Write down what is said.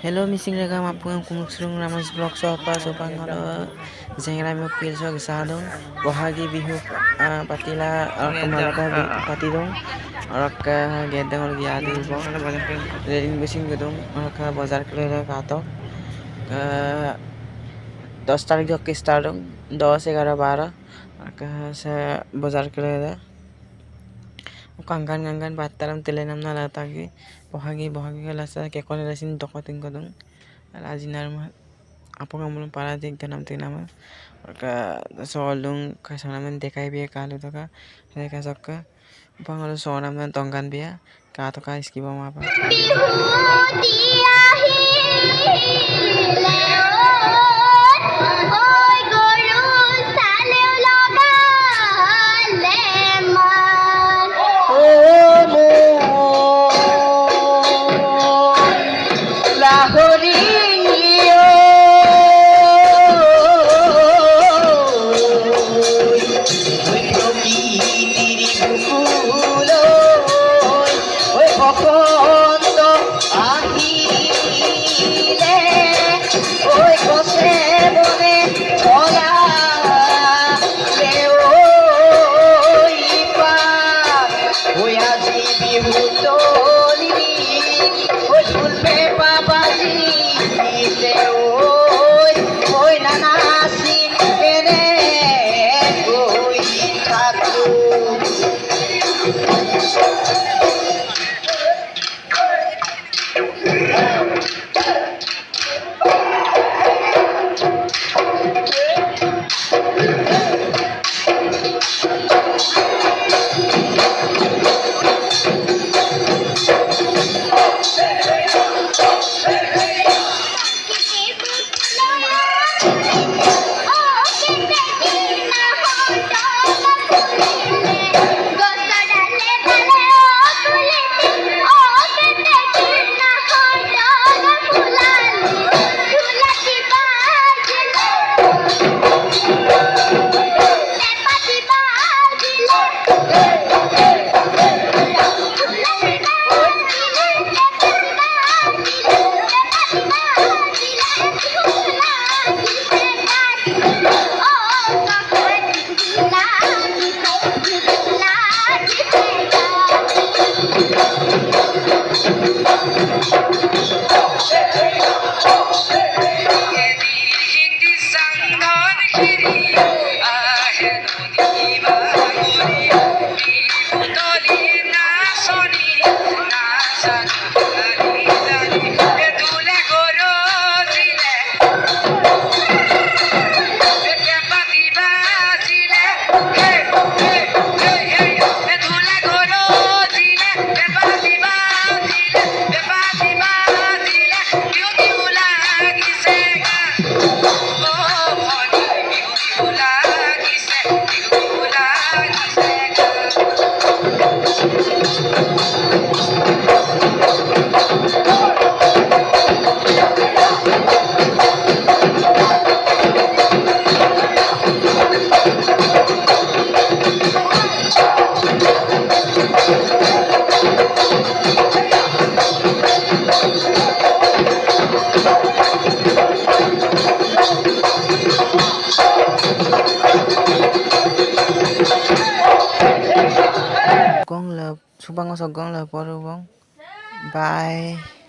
Hello missing regam apung kumsrung ramas blog sopa sopang kalau zengra mo pilso gisadong bahagi bihu patila kemalaka patidong orak gedang or giadi bo reading machine gedong orak bazar kele kato 10 तारीख जो की start 10, 11, 12 से बाजार के लिए kangan bataram telenam na latagi bohagi lasa ke kone rasin dokotin kodong alajinar ma apong amulong para dig ganam tinama ka solung kasanamen dekai biya kalu to ka reka sokka pangalo sonam nan tonggan biya ka to ka iskiba ma pa gong la subang osok gong la poru bong bye.